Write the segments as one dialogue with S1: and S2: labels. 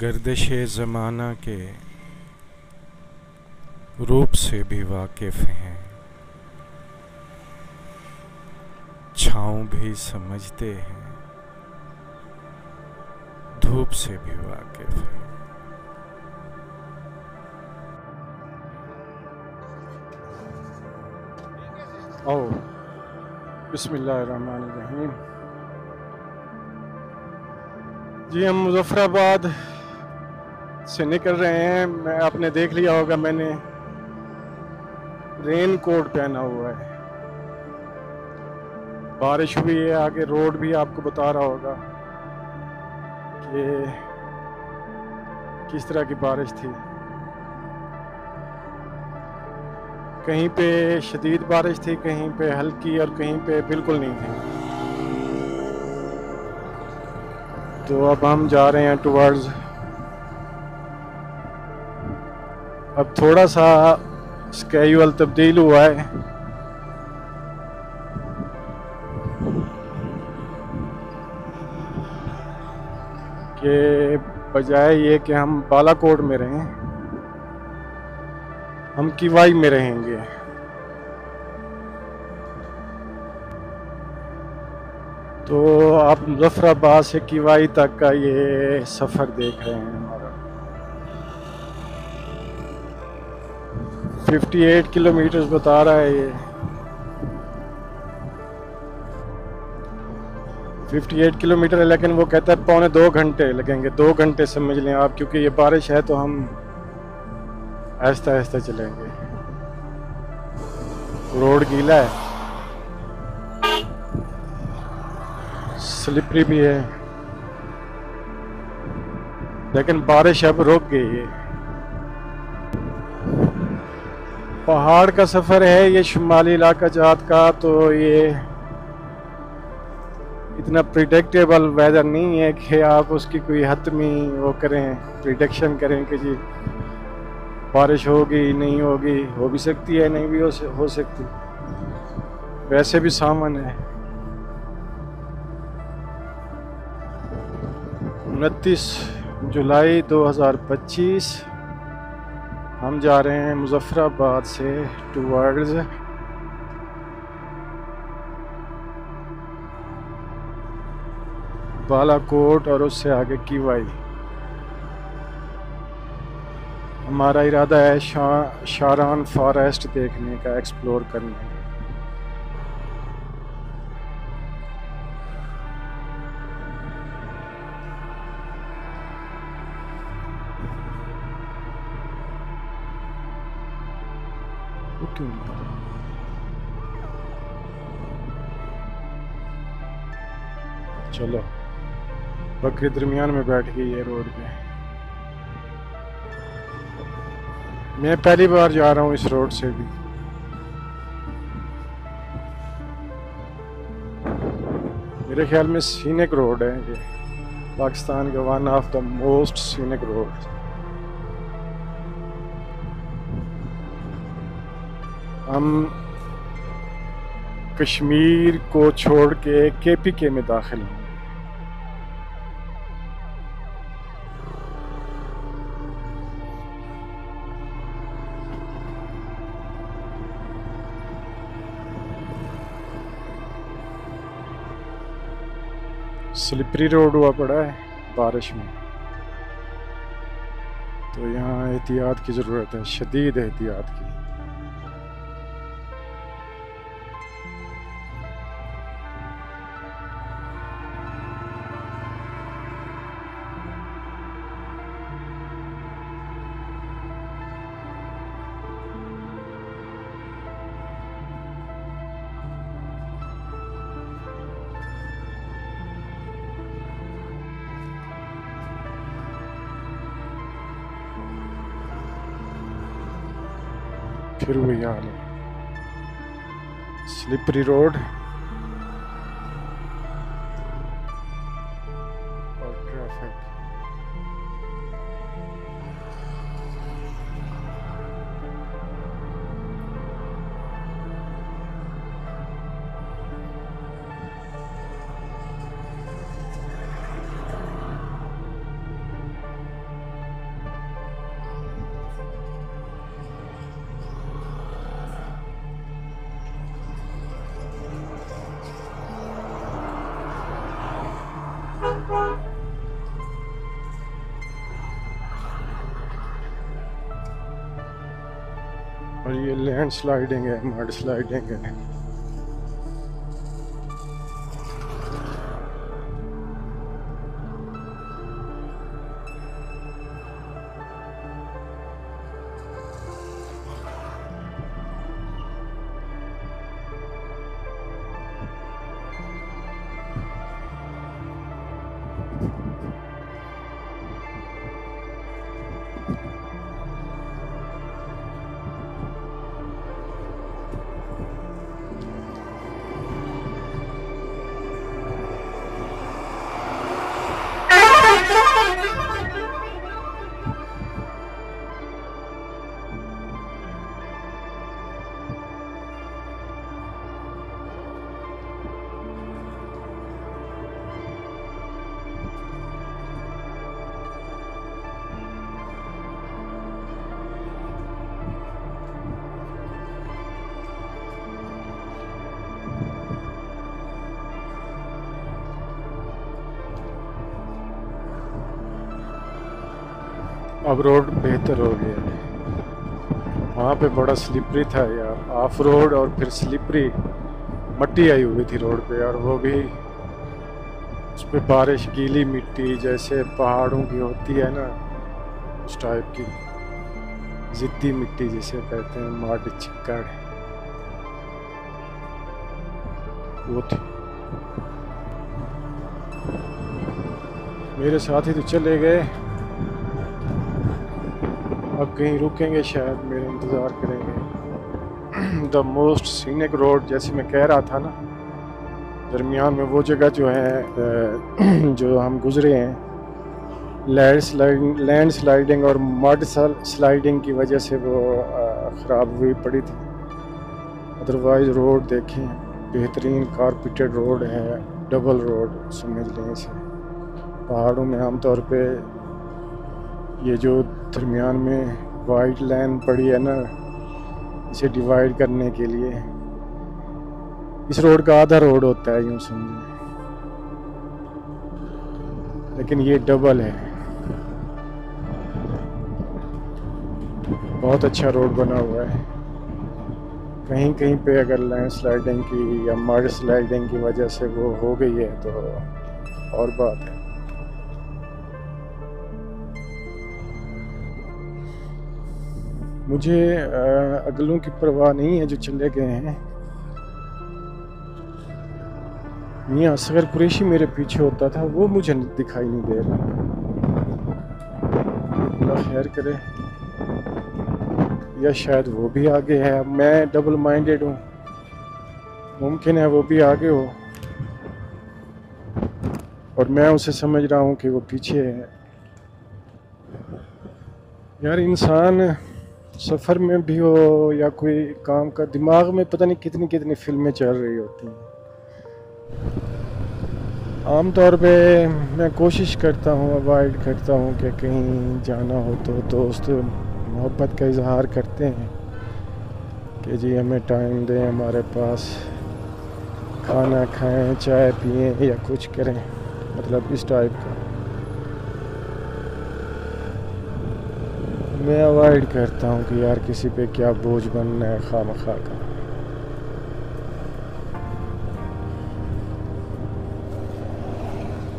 S1: गर्दिश ज़माना के रूप से भी वाकिफ़ हैं, छाँव भी समझते हैं, धूप से भी वाकिफ़ हैं। ओ बिस्मिल्लाहिर्रहमानिर्रहीम। जी, हम मुज़फ़्फ़राबाद से निकल रहे हैं। मैं आपने देख लिया होगा, मैंने रेन कोट पहना हुआ है। बारिश हुई है, आगे रोड भी आपको बता रहा होगा कि किस तरह की बारिश थी। कहीं पे शदीद बारिश थी, कहीं पे हल्की और कहीं पे बिल्कुल नहीं थी। तो अब हम जा रहे हैं टुवर्ड्स, अब थोड़ा सा स्केड्यूल तब्दील हुआ है कि बजाय ये कि हम बालाकोट में रहें, हम किवाई में रहेंगे। तो आप मुज़फ़्फ़राबाद से किवाई तक का ये सफ़र देख रहे हैं हमारा। 58 किलोमीटर्स बता रहा है ये। 58 किलोमीटर है, लेकिन वो कहता है 1.25 घंटे लगेंगे। 2 घंटे समझ लें आप, क्योंकि ये बारिश है तो हम आहिस्ता आहिस्ता चलेंगे। रोड गीला है, स्लिपरी भी है, लेकिन बारिश अब रुक गई है। पहाड़ का सफ़र है ये, शुमाली इलाका जात का, तो ये इतना प्रिडिक्टेबल वेदर नहीं है कि आप उसकी कोई हतमी वो करें, प्रिडिक्शन करें कि जी बारिश होगी नहीं होगी। हो भी सकती है, नहीं भी हो सकती। वैसे भी सावन है। 29 जुलाई 2025 हम जा रहे हैं मुज़फ़्फ़राबाद से टुवर्ड्स बालाकोट और उससे आगे किवाई। हमारा इरादा है शारान फॉरेस्ट देखने का, एक्सप्लोर करने का। क्यों नहीं आ रहा? चलो, बकरी दरमियान में बैठ गई है रोड पे। मैं पहली बार जा रहा हूँ इस रोड से भी। मेरे ख्याल में सीनिक रोड है ये, पाकिस्तान का one of the most scenic road. हम कश्मीर को छोड़ के KPK में दाखिल होंगे। स्लिपरी रोड हुआ पड़ा है बारिश में, तो यहाँ एहतियात की ज़रूरत है, शदीद एहतियात की। फिर वही हाल है, स्लिपरी रोड और ट्रैफिक। ये लैंड स्लाइडिंग है, मड स्लाइडिंग है। अब रोड बेहतर हो गया है। वहाँ पे बड़ा स्लिपरी था यार, ऑफ रोड और फिर स्लिपरी मट्टी आई हुई थी रोड पे, और वो भी उस पे बारिश, गीली मिट्टी जैसे पहाड़ों की होती है ना, उस टाइप की जिद्दी मिट्टी जिसे कहते हैं, मड चिक्कड़ वो थी। मेरे साथी तो चले गए, अब कहीं रुकेंगे शायद, मेरे इंतज़ार करेंगे। द मोस्ट सीनिक रोड जैसे मैं कह रहा था ना, दरमियान में वो जगह जो है जो हम गुजरे हैं, लैंड स्लाइडिंग और मड स्लाइडिंग की वजह से वो ख़राब हुई पड़ी थी। अदरवाइज़ रोड देखें, बेहतरीन कारपेटेड रोड है, डबल रोड समझ लें इसे। पहाड़ों में आमतौर पे ये जो दरमियान में वाइट लाइन पड़ी है ना, इसे डिवाइड करने के लिए, इस रोड का आधा रोड होता है यूँ समझें, लेकिन ये डबल है। बहुत अच्छा रोड बना हुआ है। कहीं कहीं पे अगर लैंड स्लाइडिंग की या मड स्लाइडिंग की वजह से वो हो गई है तो और बात है। मुझे अगलों की परवाह नहीं है जो चले गए हैं। मियाँ असगर कुरैशी मेरे पीछे होता था, वो मुझे दिखाई नहीं दे रहा। अल्लाह खैर करे, या शायद वो भी आगे है। मैं डबल माइंडेड हूँ, मुमकिन है वो भी आगे हो और मैं उसे समझ रहा हूँ कि वो पीछे है। यार इंसान सफ़र में भी हो या कोई काम का, दिमाग में पता नहीं कितनी कितनी फिल्में चल रही होती हैं। आम तौर पे मैं कोशिश करता हूँ, अवॉइड करता हूँ कि कहीं जाना हो तो दोस्त मोहब्बत का इजहार करते हैं कि जी हमें टाइम दें, हमारे पास खाना खाएं, चाय पिएं या कुछ करें, मतलब इस टाइप का। मैं अवॉइड करता हूँ कि यार किसी पे क्या बोझ बनना है खामखा का।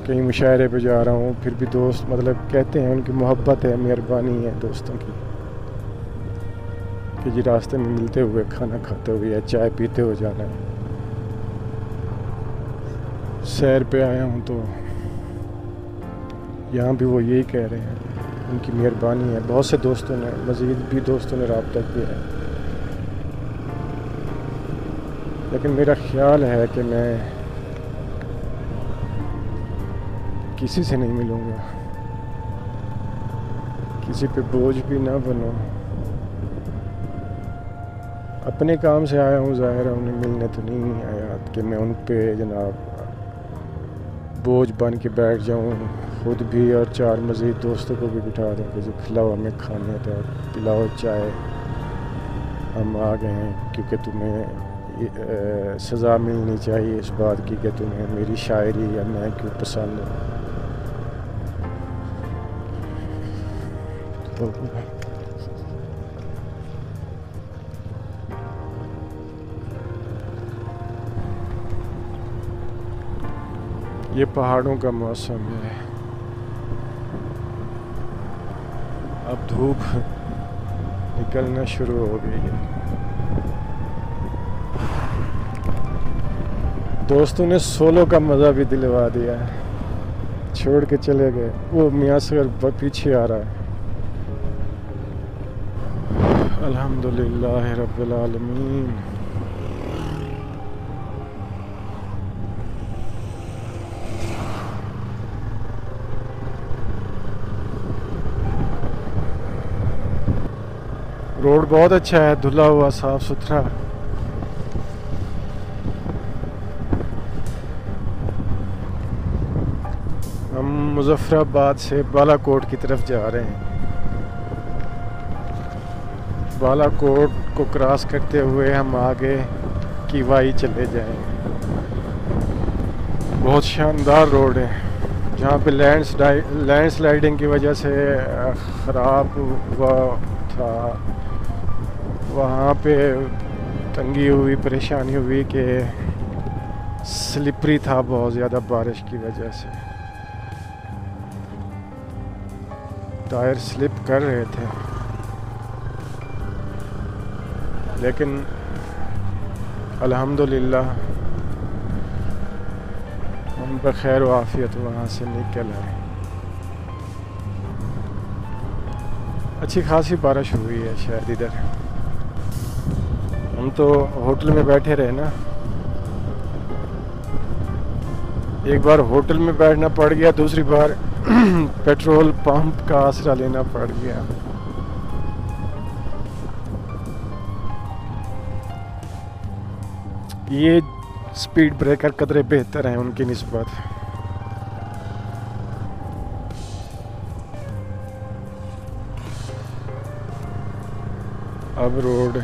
S1: कहीं मुशायरे पे जा रहा हूँ, फिर भी दोस्त मतलब कहते हैं, उनकी मोहब्बत है, मेहरबानी है दोस्तों की कि जी रास्ते में मिलते हुए खाना खाते हुए या चाय पीते हुए जाना है। सैर पे आया हूँ तो यहाँ भी वो यही कह रहे हैं, उनकी मेहरबानी है। बहुत से दोस्तों ने, मज़ीद भी दोस्तों ने रब्ता किया है, लेकिन मेरा ख्याल है कि मैं किसी से नहीं मिलूँगा, किसी पे बोझ भी ना बनो। अपने काम से आया हूँ, ज़ाहिर है उन्हें मिलने तो नहीं आया कि मैं उन पे जनाब बोझ बन के बैठ जाऊँ, खुद भी और चार मज़ीद दोस्तों को भी बिठा दूँ कि जो खिलाओ हमें खाने तो पिलाओ चाय, हम आ गए हैं क्योंकि तुम्हें सज़ा मिलनी चाहिए इस बात की कि तुम्हें मेरी शायरी या मैं क्यों पसंद है। तो ये पहाड़ों का मौसम है। अब धूप निकलना शुरू हो गई है। दोस्तों ने सोलो का मज़ा भी दिलवा दिया है, छोड़ के चले गए। वो मियां सर पीछे आ रहा है। अल्हम्दुलिल्लाह रब्बिल आलमीन। रोड बहुत अच्छा है, धुला हुआ, साफ सुथरा। हम मुजफ्फराबाद से बालाकोट की तरफ जा रहे हैं। बालाकोट को क्रॉस करते हुए हम आगे कीवाई चले जाएंगे। बहुत शानदार रोड है, जहाँ पे लैंडस्लाइडिंग की वजह से ख़राब हुआ था। वहाँ पे तंगी हुई, परेशानी हुई कि स्लिपरी था बहुत ज़्यादा बारिश की वजह से। टायर स्लिप कर रहे थे, लेकिन अल्हम्दुलिल्लाह हम बखैर व आफियत वहाँ से निकल आए। अच्छी खासी बारिश हुई है शायद इधर। हम तो होटल में बैठे रहे ना, एक बार होटल में बैठना पड़ गया, दूसरी बार पेट्रोल पंप का आसरा लेना पड़ गया। ये स्पीड ब्रेकर कदरे बेहतर हैं उनकी निस्बत। अब रोड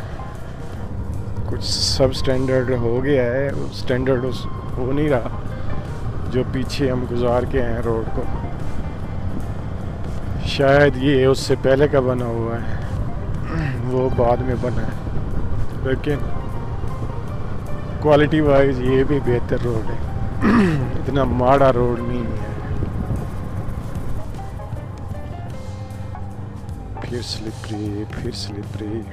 S1: कुछ सब स्टैंडर्ड हो गया है, स्टैंडर्ड हो नहीं रहा जो पीछे हम गुजार के हैं रोड को। शायद ये उससे पहले का बना हुआ है, वो बाद में बना है, लेकिन क्वालिटी वाइज ये भी बेहतर रोड है। इतना माड़ा रोड नहीं है। फिर स्लिपरी, फिर स्लिपरी।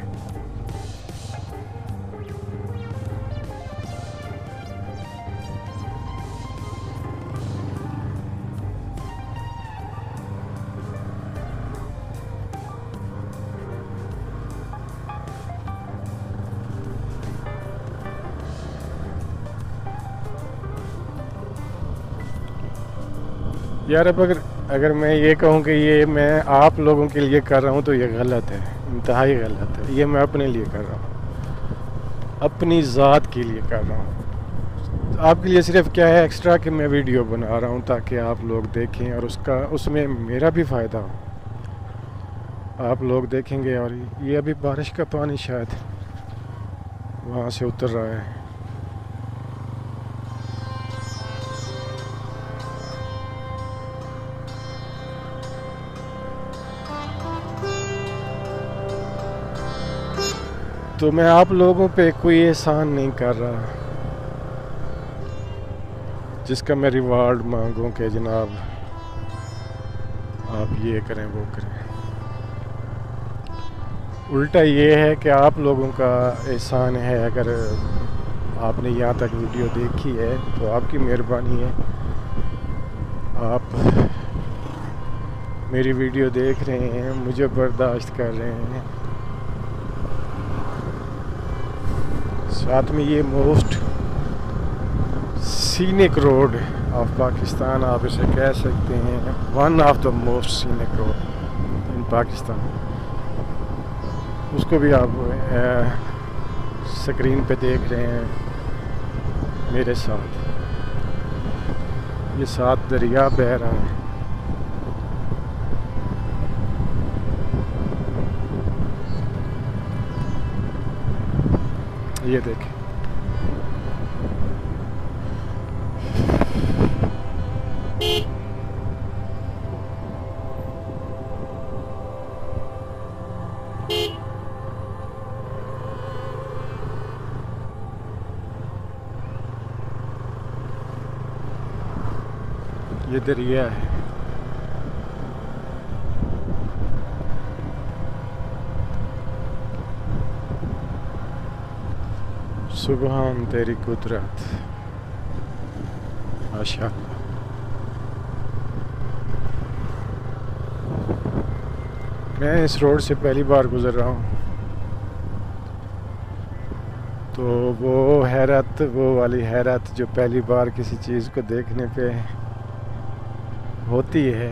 S1: यार अब अगर मैं ये कहूँ कि ये मैं आप लोगों के लिए कर रहा हूँ तो ये गलत है, इंतहाई गलत है। ये मैं अपने लिए कर रहा हूँ, अपनी ज़ात के लिए कर रहा हूँ। आपके लिए सिर्फ क्या है एक्स्ट्रा कि मैं वीडियो बना रहा हूँ ताकि आप लोग देखें और उसमें मेरा भी फ़ायदा हो। आप लोग देखेंगे। और ये अभी बारिश का पानी शायद वहाँ से उतर रहा है। तो मैं आप लोगों पे कोई एहसान नहीं कर रहा जिसका मैं रिवार्ड मांगूं कि जनाब आप ये करें वो करें। उल्टा ये है कि आप लोगों का एहसान है। अगर आपने यहाँ तक वीडियो देखी है तो आपकी मेहरबानी है। आप मेरी वीडियो देख रहे हैं, मुझे बर्दाश्त कर रहे हैं। साथ में ये most scenic road of Pakistan, आप इसे कह सकते हैं, one of the most scenic road in Pakistan. उसको भी आप स्क्रीन पे देख रहे हैं मेरे साथ। ये साथ दरिया बह रहा है। ये देखें, ये दरिया है। सुभान तेरी कुदरत, माशाअल्लाह। मैं इस रोड से पहली बार गुजर रहा हूँ, तो वो हैरत, वो वाली हैरत जो पहली बार किसी चीज़ को देखने पे होती है,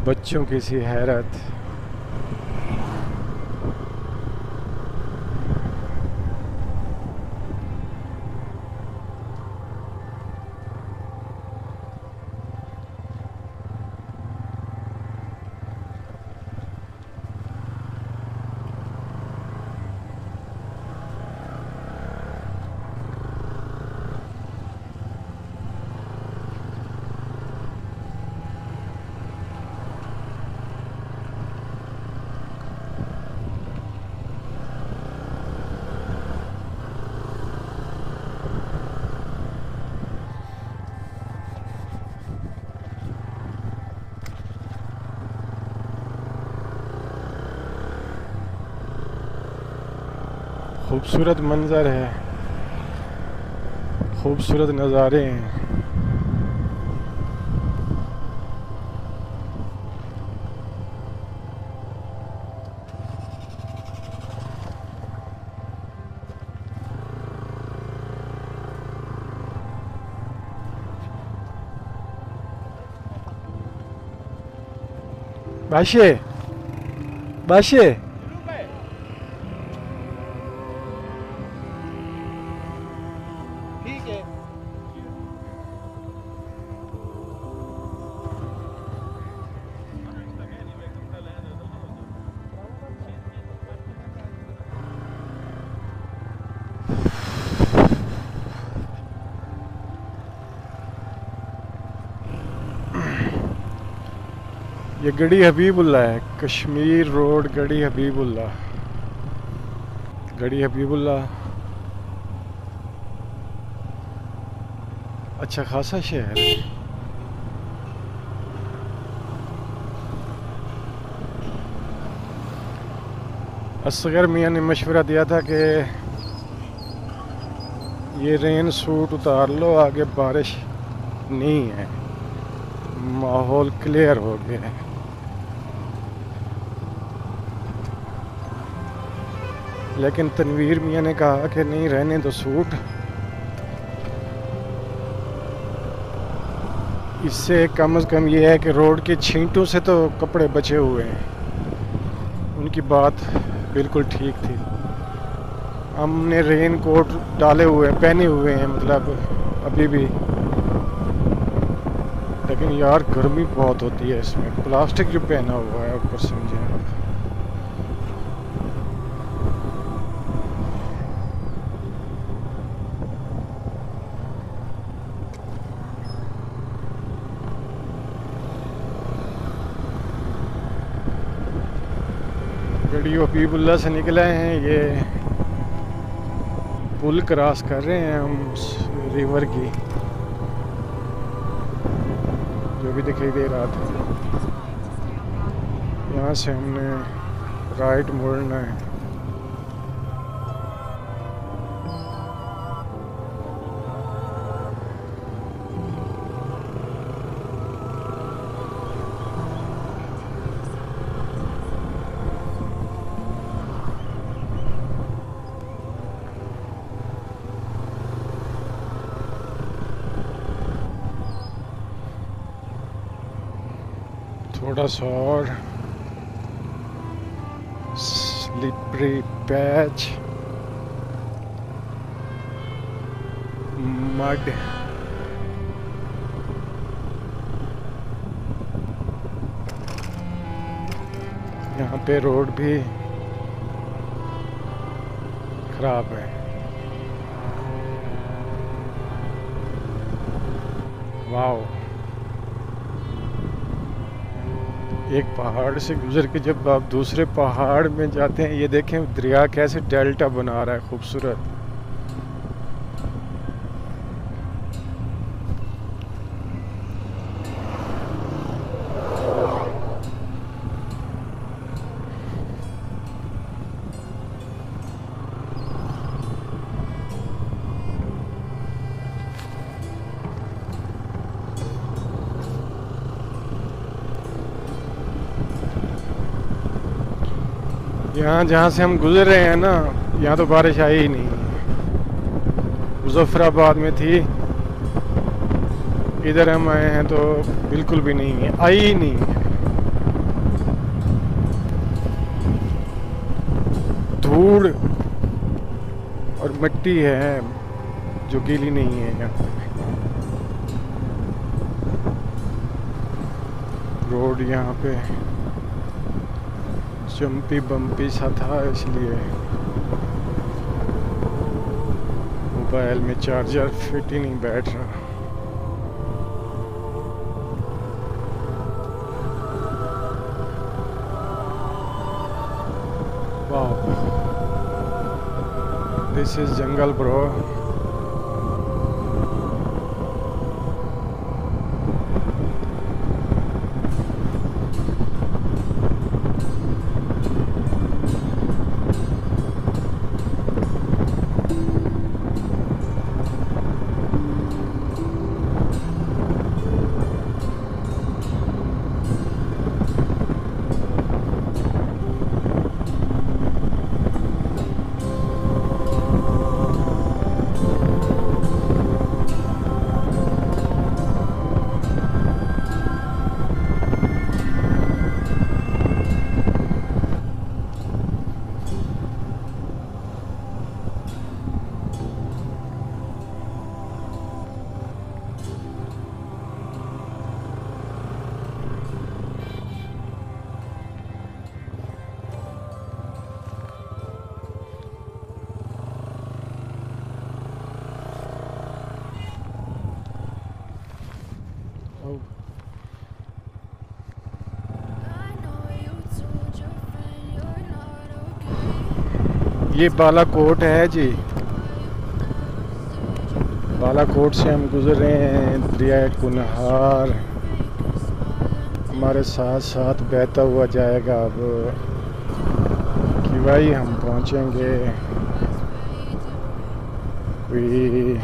S1: बच्चों की सी हैरत। खूबसूरत मंजर है, खूबसूरत नज़ारे हैं। बाशे बाशे
S2: ठीक है।
S1: ये गढ़ी हबीबुल्ला है, कश्मीर रोड गढ़ी हबीबुल्ला। गढ़ी हबीबुल्ला अच्छा खासा शहर है। असगर मियाँ ने मशवरा दिया था कि ये रेन सूट उतार लो, आगे बारिश नहीं है, माहौल क्लियर हो गया है। लेकिन तनवीर मियाँ ने कहा कि नहीं, रहने दो सूट, इससे कम से कम ये है कि रोड के छींटों से तो कपड़े बचे हुए हैं। उनकी बात बिल्कुल ठीक थी। हमने रेन कोट डाले हुए हैं, पहने हुए हैं, मतलब अभी भी, लेकिन यार गर्मी बहुत होती है इसमें। प्लास्टिक जो पहना हुआ है ऊपर, समझे आप। गढ़ी हबीबुल्ला से निकले हैं, ये पुल क्रॉस कर रहे हैं हम रिवर की, जो भी दिखाई दे रहा था। यहाँ से हमने राइट मुड़ना है। थोड़ा सा और स्लिपरी पैच, मड, यहाँ पे रोड भी खराब है। वाओ, एक पहाड़ से गुजर के जब आप दूसरे पहाड़ में जाते हैं, ये देखें दरिया कैसे डेल्टा बना रहा है, खूबसूरत। यहाँ जहाँ से हम गुजर रहे हैं ना, यहाँ तो बारिश आई ही नहीं। मुजफ्फराबाद में थी, इधर हम आए हैं तो बिल्कुल भी नहीं है, आई ही नहीं है। धूल और मिट्टी है जो गीली नहीं है यहाँ पे। रोड यहाँ पे जम्पी बम्पी सा था, इसलिए मोबाइल में चार्जर फिट ही नहीं बैठ रहा। वाह, दिस इज जंगल ब्रो। ये बालाकोट है जी। बालाकोट से हम गुजर रहे हैं, दरिया कुनहार हमारे साथ साथ बहता हुआ जाएगा। अब कि भाई हम पहुंचेंगे कोई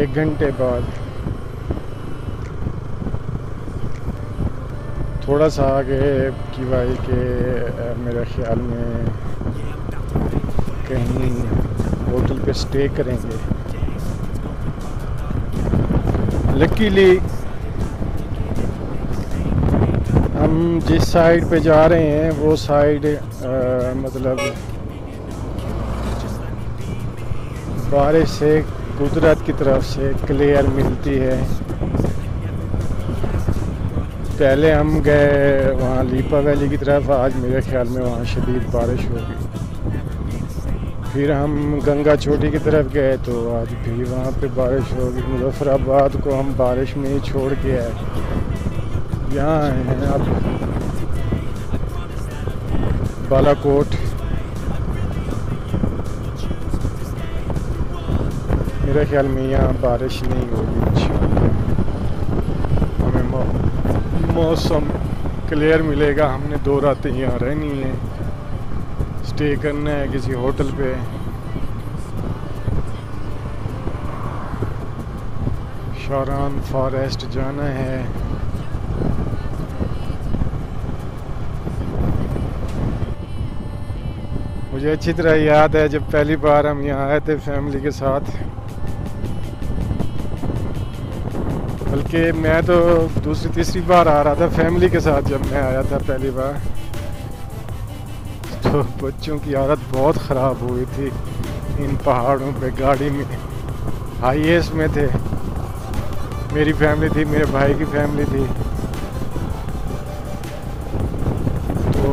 S1: 1 घंटे बाद। थोड़ा सा आगे कि भाई के मेरे ख्याल में कहीं होटल पे स्टे करेंगे। लकीली हम जिस साइड पे जा रहे हैं वो साइड मतलब बारिश से कुदरत की तरफ से क्लियर मिलती है। पहले हम गए वहाँ लीपा वैली की तरफ, आज मेरे ख्याल में वहाँ शदीद बारिश होगी। फिर हम गंगा चोटी की तरफ गए तो आज भी वहाँ पे बारिश होगी। मुजफ्फराबाद को हम बारिश में ही छोड़ के आए। यहाँ आए हैं अब बालाकोट। मेरे ख्याल में यहाँ बारिश नहीं होगी, हमें मौसम क्लियर मिलेगा। हमने 2 रातें यहाँ रहनी है, स्टे करना है किसी होटल पे। शारान फॉरेस्ट जाना है। मुझे अच्छी तरह याद है जब पहली बार हम यहाँ आए थे फैमिली के साथ, बल्कि मैं तो दूसरी तीसरी बार आ रहा था फैमिली के साथ। जब मैं आया था पहली बार तो बच्चों की हालत बहुत ख़राब हुई थी इन पहाड़ों पे। गाड़ी में हाईएस्ट में थे, मेरी फैमिली थी, मेरे भाई की फैमिली थी। तो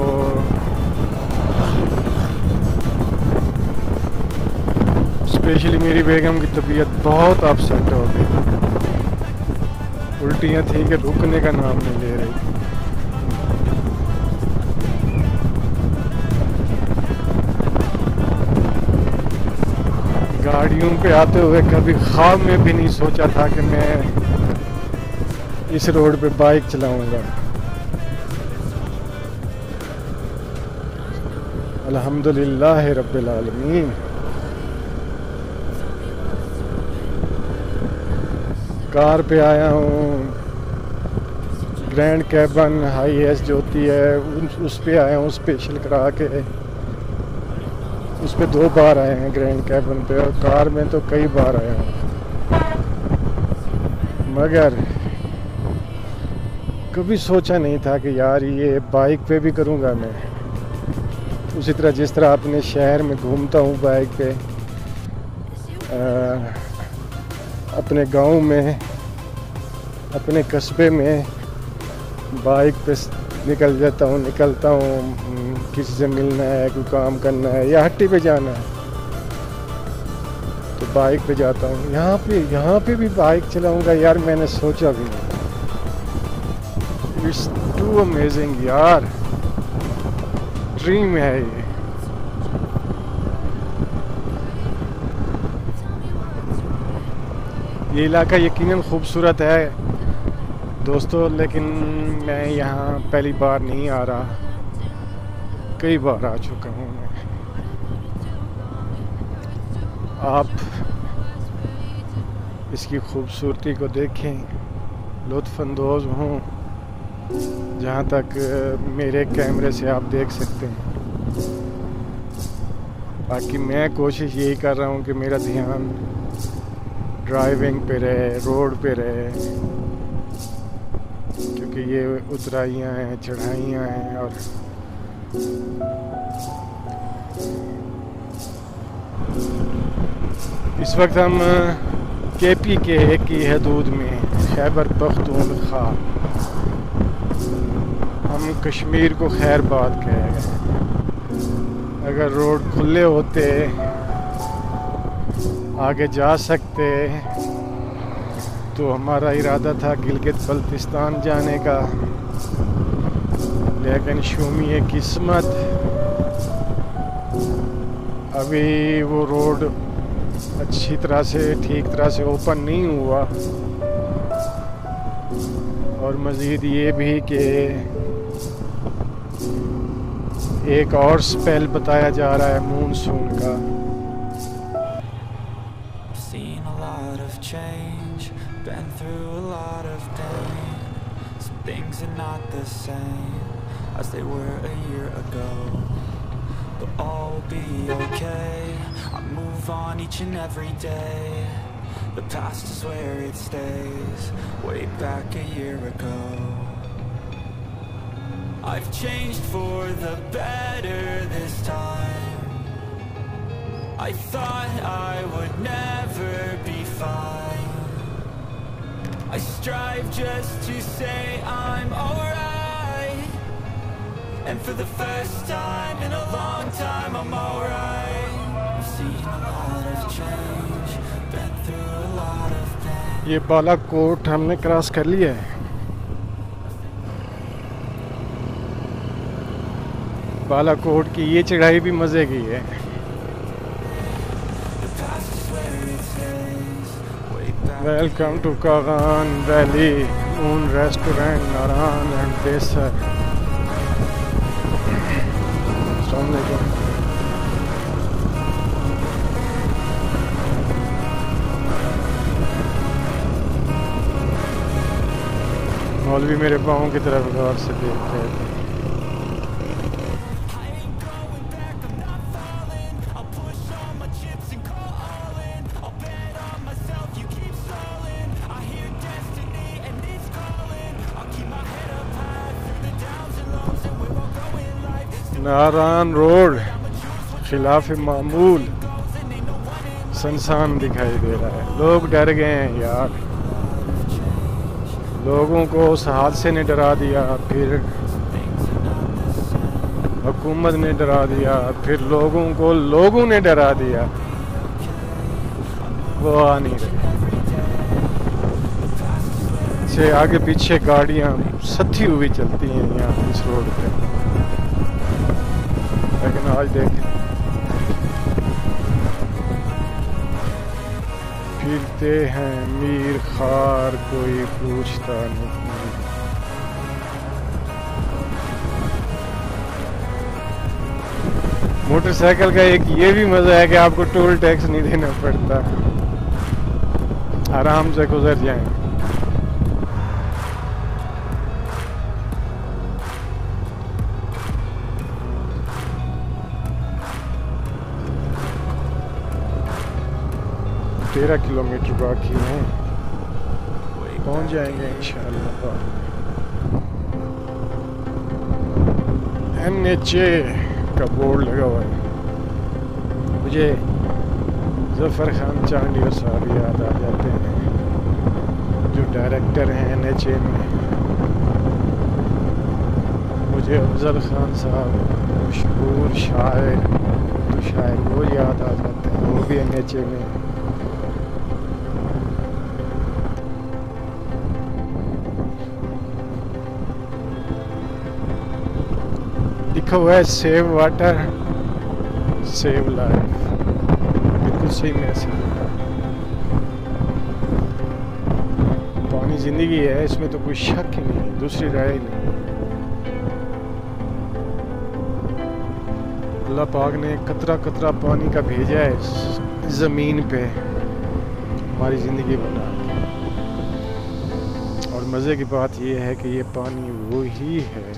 S1: स्पेशली मेरी बेगम की तबीयत बहुत अपसेट हो गई। उल्टियाँ थी कि रुकने का नाम नहीं ले रही। गाड़ियों पे आते हुए कभी ख्वाब में भी नहीं सोचा था कि मैं इस रोड पे बाइक चलाऊंगा। अल्हम्दुलिल्लाह रब्बिल आलमीन। कार पे आया हूँ, ग्रैंड कैबन हाई एस जो होती है उस पे आया हूँ स्पेशल करा के। उस पे 2 बार आए हैं ग्रैंड कैबन पे, और कार में तो कई बार आया हूँ। मगर कभी सोचा नहीं था कि यार ये बाइक पे भी करूँगा मैं। उसी तरह जिस तरह अपने शहर में घूमता हूँ बाइक पे, अपने गांव में, अपने कस्बे में बाइक पे निकलता हूँ, किसी से मिलना है, कोई काम करना है या हट्टी पे जाना है तो बाइक पे जाता हूँ। यहाँ पे भी बाइक चलाऊँगा यार, मैंने सोचा भी नहीं। इट्स टू अमेजिंग यार, ड्रीम है ये। ये इलाका यकीनन खूबसूरत है दोस्तों, लेकिन मैं यहाँ पहली बार नहीं आ रहा, कई बार आ चुका हूँ मैं। आप इसकी खूबसूरती को देखें, लुत्फ़अंदोज़ हों जहाँ तक मेरे कैमरे से आप देख सकते हैं। बाकी मैं कोशिश यही कर रहा हूँ कि मेरा ध्यान ड्राइविंग पे रहे, रोड पे रहे, क्योंकि ये उतराइयाँ हैं, चढ़ाइयाँ हैं। और इस वक्त हम केपी के की हदूद में, खैबर पख्तूनख्वा, हम कश्मीर को खैरबाद कहे गए। अगर रोड खुले होते, आगे जा सकते, तो हमारा इरादा था गिलगित बल्तिस्तान जाने का, लेकिन शूमी किस्मत अभी वो रोड अच्छी तरह से, ठीक तरह से ओपन नहीं हुआ। और मज़ीद ये भी कि एक और स्पेल बताया जा रहा है मूनसून का।
S2: Been through a lot of pain. Some things are not the same as they were a year ago, but all will be okay. I move on each and every day. The past is where it stays, way back a year ago. I've changed for the better this time. I thought I would never be fine. I strive just to say I'm alright, and for the first time in a long time I'm alright. I've seen a lot of change, been through a lot of pain.
S1: ये बालाकोट हमने cross कर लिया है। बालाकोट की ये चढ़ाई भी मज़े की है। Welcome to Kagan Valley Moon Restaurant, Naran and Desar. Assalamualaikum. मौलवी मेरे पाँव की तरफ गौर से देख रहे थे। नारान रोड खिलाफ मामूल सुनसान दिखाई दे रहा है। लोग डर गए हैं यार, लोगों को उस हादसे ने डरा दिया, फिर हुकूमत ने डरा दिया, फिर लोगों ने डरा दिया। वो आ नहीं रहे, से आगे पीछे गाड़ियां सत्ती हुई चलती हैं यहाँ इस रोड पे। लेकिन आज देखें, फिरते हैं मीर खार, कोई पूछता नहीं। मोटरसाइकिल का एक ये भी मजा है कि आपको टोल टैक्स नहीं देना पड़ता, आराम से गुजर जाएं। 13 किलोमीटर बाकी हैं, पहुंच जाएंगे इंशाअल्लाह। NHA का बोर्ड लगा हुआ है। मुझे ज़फ़र खान चांडिया साहब याद आ जाते हैं, जो डायरेक्टर हैं NHA में। मुझे अफजल खान साहब मशहूर शायर, तो शायर वो याद आ जाते हैं, वो भी NHA में। लिखा हुआ है सेव वाटर सेव लाइफ, बिल्कुल सही मैसेज है। पानी जिंदगी है, इसमें तो कोई शक ही नहीं, दूसरी राय ही नहीं। अल्लाह पाक ने कतरा कतरा पानी का भेजा है ज़मीन पे हमारी ज़िंदगी बना के। और मज़े की बात यह है कि ये पानी वो ही है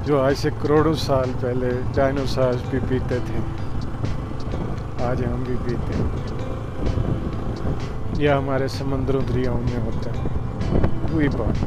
S1: जो आज से करोड़ों साल पहले डायनासोर्स भी पीते थे, आज हम भी पीते हैं। यह हमारे समंदरों दरियाओं में होता है वही पानी।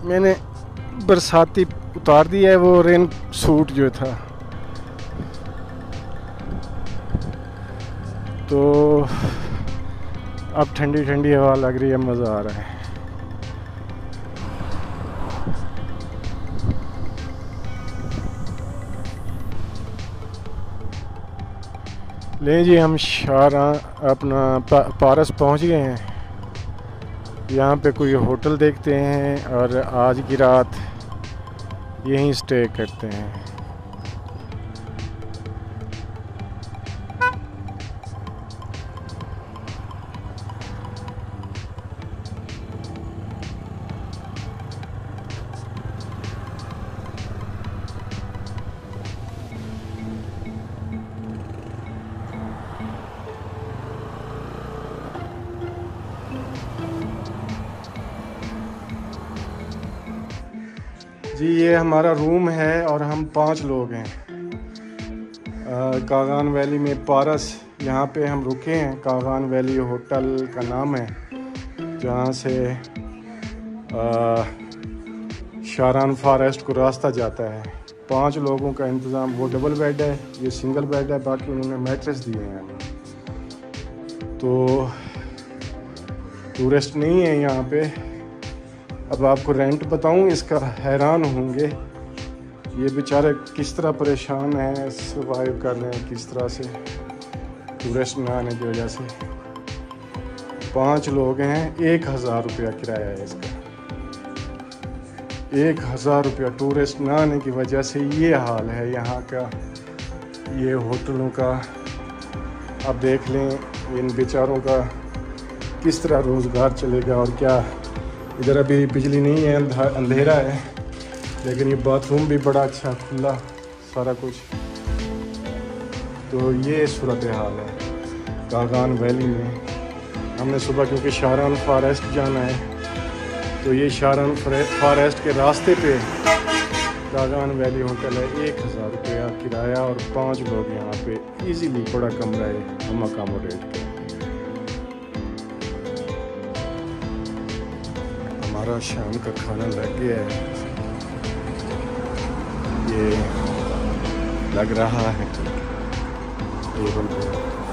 S1: मैंने बरसाती उतार दिया है, वो रेन सूट जो था, तो अब ठंडी ठंडी हवा लग रही है, मज़ा आ रहा है। ले जी, हम शारा अपना पारस पहुंच गए हैं। यहाँ पे कोई होटल देखते हैं और आज की रात यहीं स्टे करते हैं। जी, ये हमारा रूम है और हम 5 लोग हैं। कागान वैली में पारस, यहाँ पे हम रुके हैं। कागान वैली होटल का नाम है, जहाँ से शारान फॉरेस्ट को रास्ता जाता है। 5 लोगों का इंतज़ाम, वो डबल बेड है, ये सिंगल बेड है, बाकी उन्होंने मैट्रेस दिए हैं हमें। तो टूरिस्ट नहीं है यहाँ पे। अब आपको रेंट बताऊँ इसका, हैरान होंगे। ये बेचारे किस तरह परेशान हैं, सर्वाइव कर रहे हैं किस तरह से टूरिस्ट न आने की वजह से। 5 लोग हैं, 1000 रुपया किराया है इसका। 1000 रुपया टूरिस्ट न आने की वजह से ये हाल है यहाँ का, ये होटलों का। आप देख लें इन बेचारों का किस तरह रोज़गार चलेगा और क्या। इधर अभी बिजली नहीं है, अंधेरा है, लेकिन ये बाथरूम भी बड़ा अच्छा खुला सारा कुछ। तो ये सूरत हाल है कागान वैली में। हमने सुबह क्योंकि शारान फॉरेस्ट जाना है, तो ये शारान फॉरेस्ट के रास्ते पे कागान वैली होटल है। 1000 रुपया किराया और 5 लोग यहाँ पे इजीली, बड़ा कमरा है, हम अकोमोडेट करें। हमारा शाम का खाना लग गया है, ये लग रहा है टेबल पे।